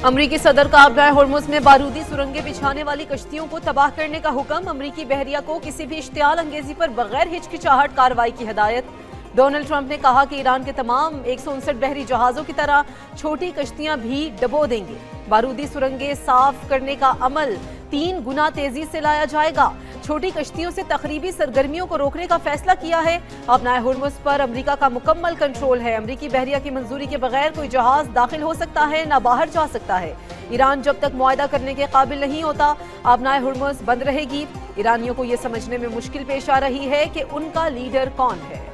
अमरीकी सदर का अपना हॉर्मुज़ में बारूदी सुरंगें बिछाने वाली कश्तियों को तबाह करने का हुक्म। अमरीकी बहरिया को किसी भी इश्तियाल अंगेजी पर बगैर हिचकिचाहट कार्रवाई की हिदायत। डोनाल्ड ट्रंप ने कहा कि ईरान के तमाम 159 बहरी जहाज़ों की तरह छोटी कश्तियां भी डबो देंगे। बारूदी सुरंगें साफ करने का अमल 3 गुना तेजी से लाया जाएगा। छोटी कश्तियों से तखरीबी सरगर्मियों को रोकने का फैसला किया है। अपना हॉर्मुज़ पर अमेरिका का मुकम्मल कंट्रोल है। अमरीकी बहरिया की मंजूरी के बगैर कोई जहाज दाखिल हो सकता है न बाहर जा सकता है। ईरान जब तक मुआहदा करने के काबिल नहीं होता अपना हॉर्मुज़ बंद रहेगी। ईरानियों को यह समझने में मुश्किल पेश आ रही है कि उनका लीडर कौन है।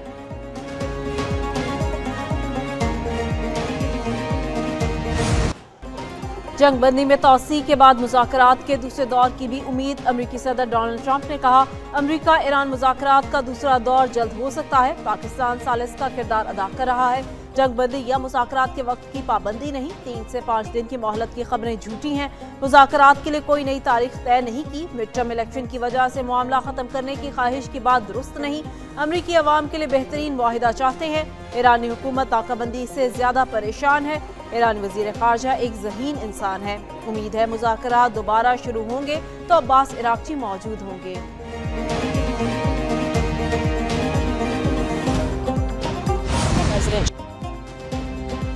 जंग बंदी में तोसी के बाद मुज़ाकरात के दूसरे दौर की भी उम्मीद। अमरीकी सदर डोनाल्ड ट्रंप ने कहा, अमरीका ईरान मुज़ाकरात का दूसरा दौर जल्द हो सकता है। पाकिस्तान सालिस का किरदार अदा कर रहा है। जंग बंदी या मुज़ाकरात के वक्त की पाबंदी नहीं, 3 से 5 दिन की मोहलत की खबरें झूठी हैं। मुज़ाकरात के लिए कोई नई तारीख तय नहीं की। मिड टर्म इलेक्शन की वजह से मामला ख़त्म करने की ख्वाहिश की बात दुरुस्त नहीं। अमरीकी अवाम के लिए बेहतरीन मुआहिदा चाहते हैं। ईरानी हुकूमत ताकाबंदी से ज़्यादा परेशान है। ईरानी वज़ीर ख़ारजा एक ज़हीन इंसान है। उम्मीद है मुज़ाकरात दोबारा शुरू होंगे तो अब्बास इराक़ची मौजूद होंगे।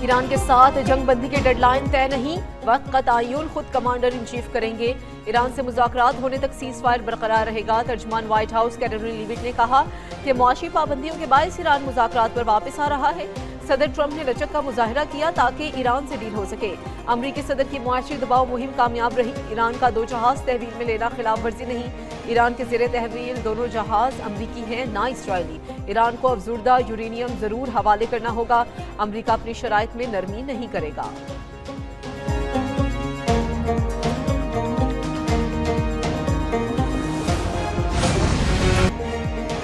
ईरान के साथ जंग बंदी की डेडलाइन तय नहीं, वक्त का तयन खुद कमांडर इन चीफ करेंगे। ईरान से मुज़ाकरात होने तक सीज़ फायर बरकरार रहेगा। तर्जमान व्हाइट हाउस कैरोलिन लीविट ने कहा कि मुआशी पाबंदियों के बायस ईरान मुज़ाकरात पर वापस आ रहा है। सदर ट्रंप ने लचक का मुजाहरा किया ताकि ईरान से डील हो सके। अमरीकी सदर की मुआशी दबाव मुहिम कामयाब रही। ईरान का 2 जहाज तहवील में लेना खिलाफ वर्जी नहीं। ईरान के ज़ेरे तहवील दोनों जहाज अमरीकी हैं ना इसराइली। ईरान को अफजुर्दा यूरेनियम ज़रूर हवाले करना होगा। अमरीका अपनी शराइत में नरमी नहीं करेगा।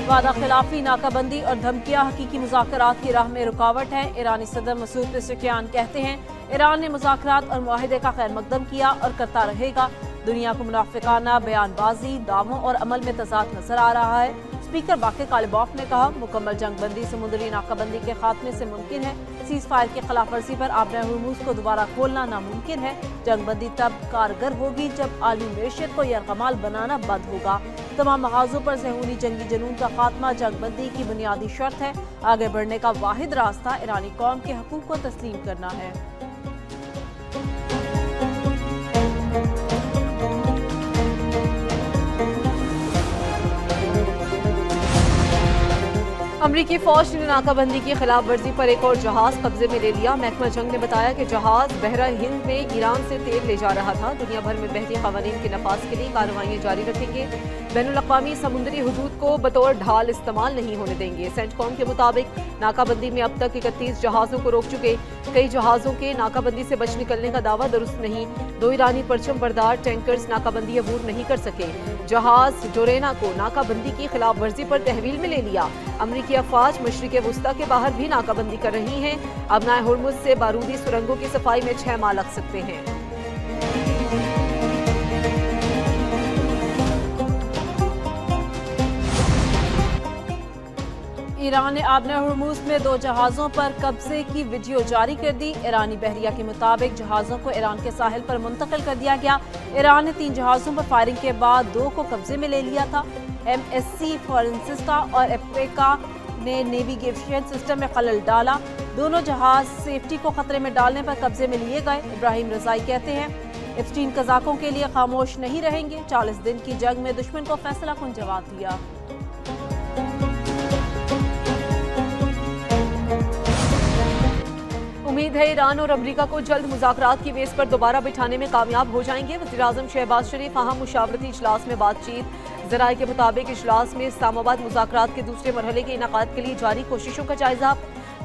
वादा खिलाफी, नाकाबंदी और धमकियां हकीकी मुज़ाकरात की राह में रुकावट है। ईरानी सदर मसूद पेज़ेश्कियान कहते हैं, ईरान ने मुज़ाकरात और मुआहिदे का खैर मकदम किया और करता रहेगा। दुनिया को मुनाफिकाना बयानबाजी, दावों और अमल में तज़ाद नजर आ रहा है। स्पीकर बाक़िर कालिबॉफ ने कहा, मुकम्मल जंग बंदी समुद्री नाकाबंदी के खात्मे से मुमकिन है। सीज़ फायर की खिलाफ वर्जी पर आबना हॉर्मुज़ को दोबारा खोलना नामुमकिन है। जंग बंदी तब कारगर होगी जब आलमी मैशत को यरगमाल बनाना बंद होगा। तमाम मगाज़ों पर ज़हूनी जंगी जुनून का खात्मा जंग बंदी की बुनियादी शर्त है। आगे बढ़ने का वाहिद रास्ता ईरानी कौम के हकूक़ को तस्लीम करना है। अमरीकी फौज ने नाकाबंदी की खिलाफ वर्जी पर एक और जहाज कब्जे में ले लिया। महकमा जंग ने बताया कि जहाज बहरा हिंद में ईरान से तेल ले जा रहा था। दुनिया भर में बहरी क़वानीन के नफाज के लिए कार्रवाइयाँ जारी रखेंगे। बैनुल-अक़वामी समुद्री हुदूद को बतौर ढाल इस्तेमाल नहीं होने देंगे। सेंटकॉम के मुताबिक नाकाबंदी में अब तक 31 जहाज़ों को रोक चुके। कई जहाज़ों के नाकाबंदी से बच निकलने का दावा दुरुस्त नहीं। 2 ईरानी परचम बरदार टैंकर्स नाकाबंदी अबूर नहीं कर सके। जहाज जोरेना को नाकाबंदी की खिलाफ वर्जी पर तहवील में ले लिया। अमरीकी अफवाज मशरिक़ वुस्ता के बाहर भी नाकाबंदी कर रही हैं। अपना हॉर्मुज़ से बारूदी सुरंगों की सफाई में 6 माह लग सकते हैं। ईरान ने आबना हॉर्मुज़ में 2 जहाज़ों पर कब्जे की वीडियो जारी कर दी। ईरानी बहरिया के मुताबिक जहाज़ों को ईरान के साहिल पर मुंतकिल कर दिया गया। ईरान ने 3 जहाज़ों पर फायरिंग के बाद 2 को कब्जे में ले लिया था। MSC फ्रांसिस्का और एप्रिका ने नेविगेशन सिस्टम में खलल डाला। दोनों जहाज सेफ्टी को खतरे में डालने पर कब्जे में लिए गए। इब्राहिम रजाई कहते हैं, एप्स्टीन कज़ाकों के लिए खामोश नहीं रहेंगे। 40 दिन की जंग में दुश्मन को फैसला कुन जवाब दिया। उम्मीद है ईरान और अमरीका को जल्द मुज़ाकरात की मेज़ पर दोबारा बिठाने में कामयाब हो जाएंगे। वज़ीर-ए-आज़म शहबाज शरीफ अहम मुशावरती इजलास में बातचीत। ज़राए के मुताबिक इजलास में इस्लामाबाद मुज़ाकरात के दूसरे मरहले के इनेकाद के लिए जारी कोशिशों का जायजा।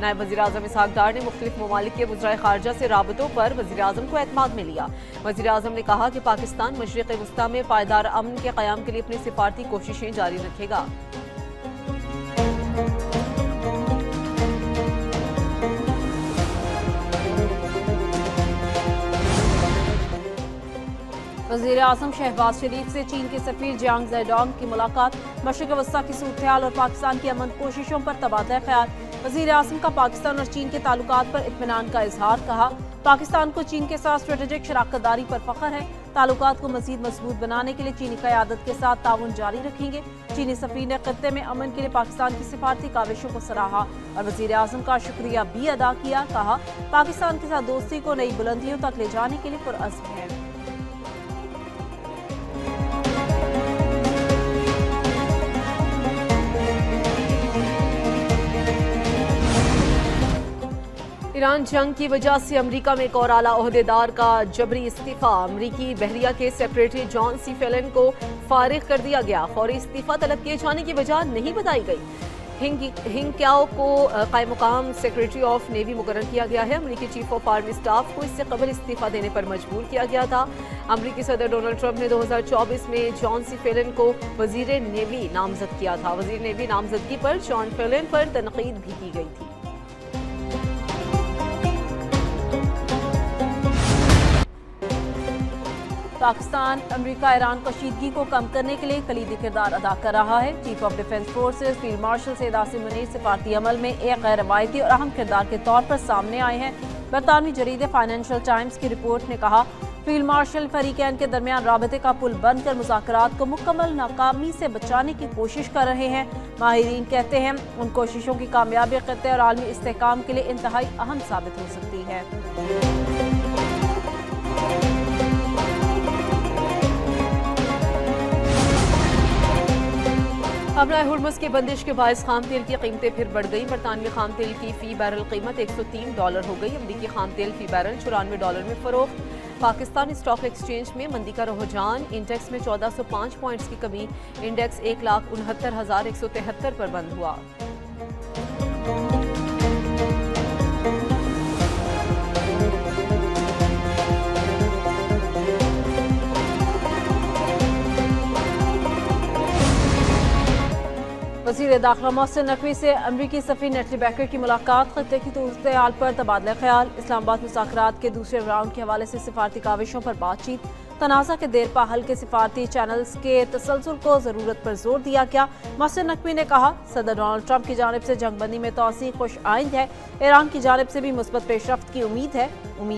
नायब वज़ीर-ए-आज़म इसहाक़ डार ने मुख्तलिफ ममालिक के वज़राए ख़ारजा से राबतों पर वज़ीर-ए-आज़म को एतमाद में लिया। वज़ीर-ए-आज़म ने कहा कि पाकिस्तान मशरिक़ वुस्ता में पायदार अमन के क़याम के लिए अपनी सिफारती कोशिशें जारी रखेगा। वज़ीर-ए-आज़म शहबाज शरीफ से चीन के सफ़ीर जियांग ज़ेडोंग की मुलाकात। मशरिक़ वस्ता की सूरत-ए-हाल और पाकिस्तान की अमन कोशिशों पर तबादला ख्याल। वज़ीर-ए-आज़म का पाकिस्तान और चीन के ताल्लुकात पर इत्मीनान का इजहार। कहा, पाकिस्तान को चीन के साथ स्ट्रेटेजिक शराकतदारी पर फख्र है। ताल्लुकात को मजीद मजबूत बनाने के लिए चीनी क़यादत के साथ ताउन जारी रखेंगे। चीनी सफ़ीर ने खत्ते में अमन के लिए पाकिस्तान की सिफारती काविशों को सराहा और वज़ीर आज़म का शुक्रिया भी अदा किया। कहा, पाकिस्तान के साथ दोस्ती को नई बुलंदियों तक ले जाने के लिए पुरअज़्म है। ईरान जंग की वजह से अमेरिका में एक और आला ओहदेदार का जबरी इस्तीफा। अमेरिकी बहरिया के सेक्रेटरी जॉन सी फेलन को फारिग कर दिया गया। फौरी इस्तीफा तलब किए जाने की वजह नहीं बताई गई। हिंग क्याओ को कायम मुकाम सेक्रेटरी ऑफ नेवी मुकर्रर किया गया है। अमेरिकी चीफ ऑफ आर्मी स्टाफ को इससे कबल इस्तीफा देने पर मजबूर किया गया था। अमेरिकी सदर डोनाल्ड ट्रंप ने 2024 में जॉन सी फेलन को वजीर नेवी नामजद किया था। वजीर नेवी नामजदगी पर जॉन फेलन पर तनकीद भी की गई थी। पाकिस्तान अमेरिका ईरान कशीदगी को कम करने के लिए कलीदी किरदार अदा कर रहा है। Chief of defence forces field marshal Syed Asim Munir सिफारती अमल में एक गैर रवायती और अहम किरदार के तौर पर सामने आए हैं। बरतानवी जरीदे फाइनेंशियल टाइम्स की रिपोर्ट ने कहा, फील्ड मार्शल फरीकैन के दरमियान राबते का पुल बनकर मुज़ाकरात को मुकम्मल नाकामी से बचाने की कोशिश कर रहे हैं। माहिरीन कहते हैं उन कोशिशों की कामयाबी खत्ते और आलमी इस्तेहकाम के लिए इंतहाई अहम साबित हो सकती है। अपना हुर्मुज़ के बंदिश के बायस खाम तेल की कीमतें फिर बढ़ गई। बरतानवी खाम तेल की फ़ी बैरल कीमत $103 हो गई। अमरीकी खाम तेल फ़ी बैरल $94 में फ़रोख्त। पाकिस्तान स्टॉक एक्सचेंज में मंदी का रुझान। इंडेक्स में 1405 पॉइंट्स की कमी। इंडेक्स 1,69,173 पर बंद हुआ। वज़ीर दाखिला मोहसिन नकवी से अमरीकी सफ़ीर नेटली बैकर की मुलाकात। खत्ते की सूरत-ए-हाल पर तबादला ख्याल। इस्लामाबाद मुज़ाकरात के दूसरे राउंड के हवाले से सिफारती काविशों पर बातचीत। तनाज़ा के देरपा हल के सिफारती चैनल्स के तसलसल को ज़रूरत पर जोर दिया गया। मोहसिन नकवी ने कहा, सदर डोनाल्ड ट्रंप की जानिब से जंगबंदी में तोसी खुश आइंद है। ईरान की जानिब से भी मुस्बत पेशरफ्त की उम्मीद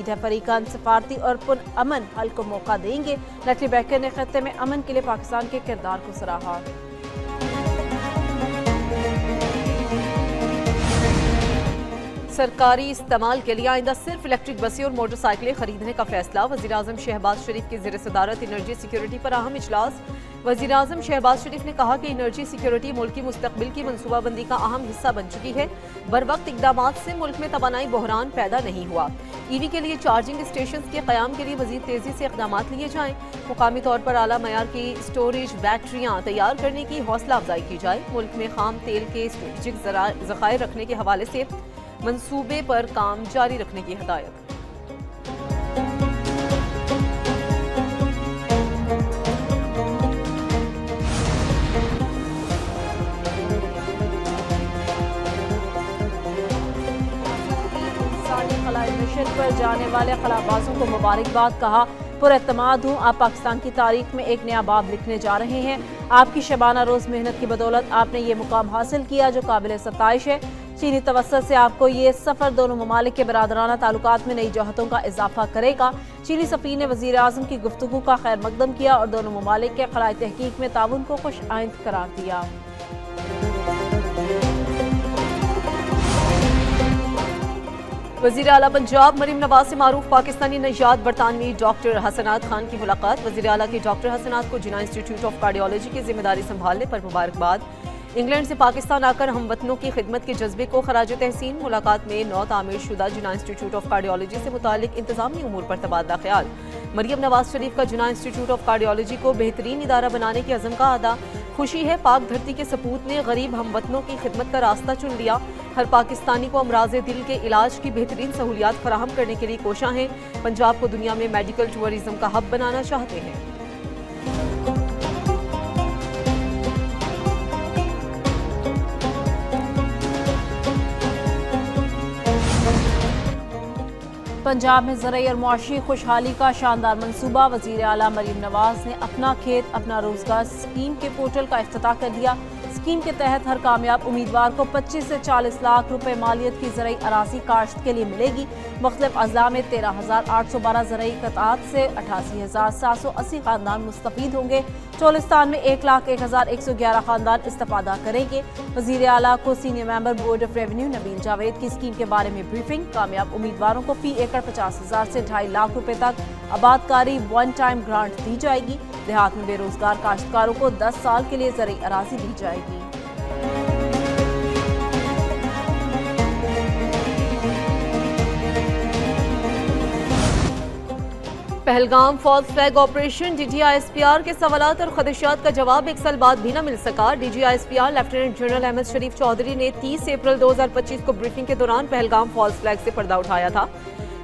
है फरीकान सिफारती और पुरअमन हल को मौका देंगे। नेटली बैकर ने खत्ते में अमन के लिए पाकिस्तान के किरदार को सराहा। सरकारी इस्तेमाल के लिए आइंदा सिर्फ इलेक्ट्रिक बसें और मोटरसाइकिलें खरीदने का फैसला। वज़ीर आज़म शहबाज शरीफ की ज़ेर सदारत एनर्जी सिक्योरिटी पर अहम इजलास। वज़ीर आज़म शहबाज शरीफ ने कहा कि एनर्जी सिक्योरिटी मुल्क की मुस्तकबिल की मनसूबाबंदी का अहम हिस्सा बन चुकी है। बर वक्त इक़दामात से मुल्क में तवानाई बहरान पैदा नहीं हुआ। ईवी के लिए चार्जिंग स्टेशन के क़याम के लिए मज़ीद तेज़ी से इक़दामात लिए जाएँ। मुकामी तौर पर आला मयार की स्टोरेज बैटरियाँ तैयार करने की हौसला अफजाई की जाए। मुल्क में खाम तेल के स्ट्रेटेजिक ज़खायर रखने के हवाले से मंसूबे पर काम जारी रखने की हिदायत। इंसानी खलाई मिशन पर जाने वाले खलाबाजों को मुबारकबाद। कहा, पुरएतमाद हूँ, आप पाकिस्तान की तारीख में एक नया बाब लिखने जा रहे हैं। आपकी शबाना रोज़ मेहनत की बदौलत आपने ये मुकाम हासिल किया जो काबिल सताइश है। चीनी तवस्सुत से आपको ये सफ़र दोनों ममालिक के बरादराना ताल्लुकात में नई जहतों का इजाफा करेगा। चीनी सफ़ीर ने वज़ीर आज़म की गुफ्तगू का खैर मकदम किया और दोनों ममालिक के खलाई तहकीक में ताउन को खुश आइंद करार दिया। वज़ीर आला पंजाब मरीम नवाज से मारूफ पाकिस्तानी नजात बरतानवी डॉक्टर हसनात खान की मुलाकात। वज़ीर आला की डॉक्टर हसनात को जिना इंस्टीट्यूट ऑफ कार्डियोलॉजी की जिम्मेदारी संभालने पर मुबारकबाद। इंग्लैंड से पाकिस्तान आकर हमवतनों की खिदमत के जज्बे को खराज तहसीन। मुलाकात में नौ तामीर शुदा जिना इंस्टीट्यूट ऑफ कार्डियोलॉजी से मुतालिक इंतजामी उमूर पर तबादला ख्याल। मरियम नवाज शरीफ का जिना इंस्टीट्यूट ऑफ कार्डियोलॉजी को बेहतरीन इदारा बनाने की अज़म का अदा। खुशी है पाक धरती के सपूत ने गरीब हमवतनों की खिदमत का रास्ता चुन लिया। हर पाकिस्तानी को अमराज दिल के इलाज की बेहतरीन सहूलियात फराहम करने के लिए कोशा हैं। पंजाब को दुनिया में मेडिकल टूरिज्म का हब बनाना चाहते हैं। पंजाब में ज़राई और मुआशी खुशहाली का शानदार मंसूबा। वज़ीर आला मरीम नवाज ने अपना खेत अपना रोजगार स्कीम के पोर्टल का इफ्तिताह कर दिया। स्कीम के तहत हर कामयाब उम्मीदवार को 25 से 40 लाख रुपए मालियत की ज़राई अराज़ी काश्त के लिए मिलेगी। मुख्तलिफ अज़ला में 13,812 ज़रई क़ताअत से 88,780 ख़ानदान मुस्तफ़ीद होंगे। चोलिस्तान में 1,01,111 ख़ानदान इस्तिफ़ादा करेंगे। वज़ीर आला को senior member board of revenue Nabeel Javed की स्कीम के बारे में ब्रीफिंग। कामयाब उम्मीदवारों को फ़ी एकड़ 50,000 से 2.5 लाख रुपए तक आबादकारी वन टाइम ग्रांट दी जाएगी। देहात में बेरोजगार काश्तकारों को 10 साल के लिए ज़रई अराज़ी दी जाएगी। Pahalgam false flag operation DGISPR के सवालात और खदशात का जवाब एक साल बाद भी न मिल सका। DGISPR लेफ्टिनेंट जनरल अहमद शरीफ चौधरी ने 30 अप्रैल 2025 को ब्रीफिंग के दौरान पहलगाम फॉल्स फ्लैग से पर्दा उठाया था।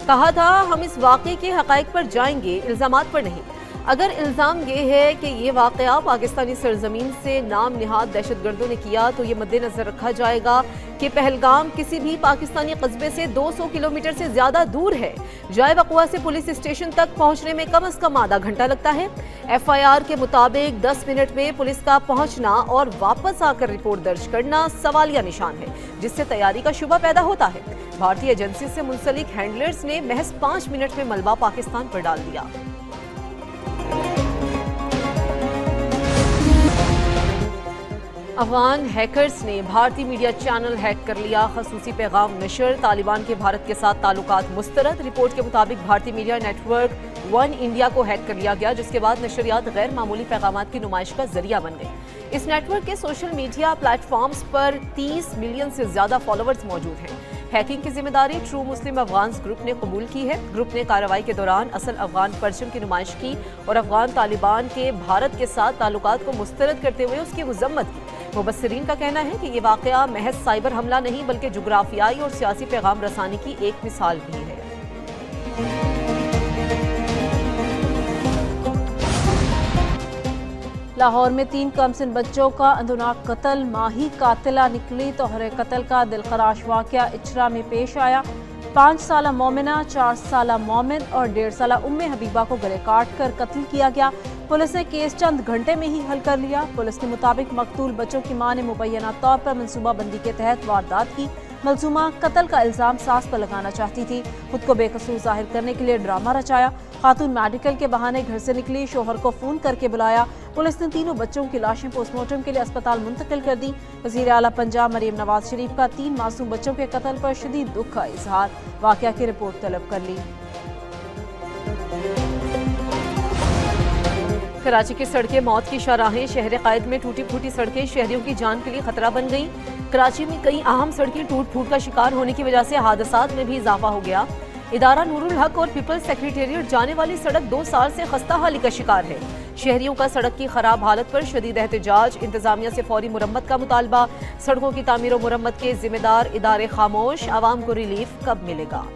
कहा था हम इस वाक़े के हक़ाइक़ पर जाएंगे, इल्ज़ामात पर नहीं। अगर इल्ज़ाम ये है कि ये वाक़या पाकिस्तानी सरजमीन से नाम निहाद दहशतगर्दों ने किया तो ये मद्देनज़र रखा जाएगा कि पहलगाम किसी भी पाकिस्तानी कस्बे से 200 किलोमीटर से ज़्यादा दूर है। जाए बकवा से पुलिस स्टेशन तक पहुँचने में कम अज़ कम आधा घंटा लगता है। FIR के मुताबिक 10 मिनट में पुलिस का पहुँचना और वापस आकर रिपोर्ट दर्ज करना सवालिया निशान है, जिससे तैयारी का शुबा पैदा होता है। भारतीय एजेंसी से मुंसलिक हैंडलर्स ने महज 5 मिनट में मलबा पाकिस्तान पर डाल दिया। अफगान हैकर्स ने भारतीय मीडिया चैनल हैक कर लिया। खसूसी पैगाम नशर, तालिबान के भारत के साथ ताल्लुकात मुस्तरद। रिपोर्ट के मुताबिक भारतीय मीडिया नेटवर्क वन इंडिया को हैक कर लिया गया, जिसके बाद नशरियात गैर मामूली पैगामात की नुमाइश का जरिया बन गई। इस नेटवर्क के सोशल मीडिया प्लेटफॉर्म्स पर 30 मिलियन से ज्यादा फॉलोअर्स मौजूद हैं। हैकिंग की जिम्मेदारी ट्रू मुस्लिम अफगान्स ग्रुप ने कबूल की है। ग्रुप ने कार्रवाई के दौरान असल अफगान परचम की नुमाइश की और अफगान तालिबान के भारत के साथ ताल्लुकात को मुस्तरद करते हुए उसकी मजम्मत की। मुबस्सिरीन का कहना है कि ये वाक़या महज साइबर हमला नहीं बल्कि जुग्राफियाई और सियासी पैगाम रसानी की एक मिसाल भी है। लाहौर में 3 कमसिन बच्चों का अंदुनाक कत्ल। माही कातिला निकली तोहरे कत्ल का दिलखराश वाक़या इचरा में पेश आया। 5 साला मोमिना, 4 साला मोमिन और 1.5 साला उम्मे हबीबा को गले काट कर कत्ल किया गया। पुलिस ने केस चंद घंटे में ही हल कर लिया। पुलिस के मुताबिक मकतूल बच्चों की मां ने मुबैना तौर पर मनसूबा बंदी के तहत वारदात की। मलसूमा कत्ल का इल्जाम सास पर लगाना चाहती थी। खुद को बेकसूर जाहिर करने के लिए ड्रामा रचाया। खातून मेडिकल के बहाने घर से निकली, शोहर को फोन करके बुलाया। पुलिस ने तीनों बच्चों की लाशें पोस्टमार्टम के लिए अस्पताल मुंतकिल कर दी। वज़ीर आला पंजाब मरीम नवाज शरीफ का 3 मासूम बच्चों के कत्ल पर शदीद दुख का इजहार। वाक़या की रिपोर्ट तलब कर ली। कराची की सड़कें मौत की शाहराहें। शहर कायद में टूटी फूटी सड़कें शहरियों की जान के लिए खतरा बन गईं। कराची में कई अहम सड़कें टूट फूट का शिकार होने की वजह से हादसात में भी इजाफा हो गया। इदारा नूरुल हक और पीपल्स सेक्रेटेरिएट जाने वाली सड़क 2 साल से खस्ता हाली का शिकार है। शहरियों का सड़क की खराब हालत पर शदीद एहतजाज। इंतजामिया से फौरी मुरम्मत का मुतालबा। सड़कों की तामीर और मुरम्मत के जिम्मेदार इदारे खामोश। आवाम को रिलीफ कब मिलेगा?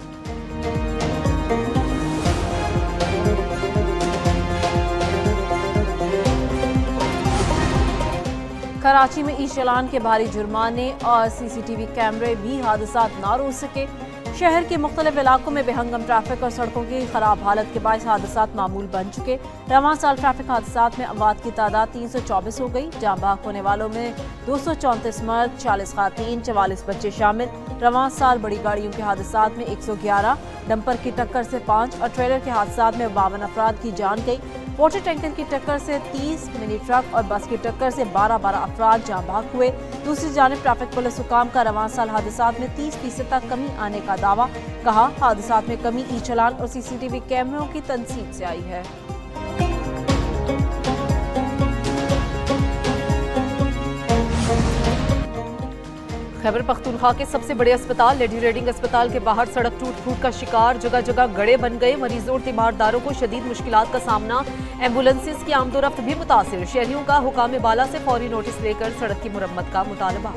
कराची में ई चालान के भारी जुर्माने और CCTV कैमरे भी हादसात ना रोक सके। शहर के मुख्तलिफ इलाकों में बेहंगम ट्रैफिक और सड़कों की खराब हालत के बायस हादसात मामूल बन चुके। रवां साल ट्रैफिक हादसात में अमवात की तादाद 324 हो गई। जाँ बहक होने वालों में 234 मर्द, 40 खातीन, 44 बच्चे शामिल। रवां साल बड़ी गाड़ियों के हादसात में 111, डंपर की टक्कर से 5 और ट्रेलर के हादसात में 52 अफराद की जान गई। वाटर टैंकर की टक्कर से 30, मिनी ट्रक और बस की टक्कर से 12 अफराद जाँ बहक हुए। दूसरी जानिब ट्रैफिक पुलिस हुकाम का रवां साल हादसात में 30% तक कमी आने का दावा। कहा हादसात में कमी ई चालान और CCTV कैमरों की तनसीब से आई है। खैबर पख्तूनख्वा के सबसे बड़े अस्पताल लेडी रेडिंग अस्पताल के बाहर सड़क टूट फूट का शिकार। जगह जगह गड़े बन गए। मरीजों और तीमारदारों को शदीद मुश्किलात का सामना। एम्बुलेंसेज की आमदोरफ्त भी मुतासिर। शहरियों का हुकाम बाला से फौरी नोटिस लेकर सड़क की मुरम्मत का मुतालबा।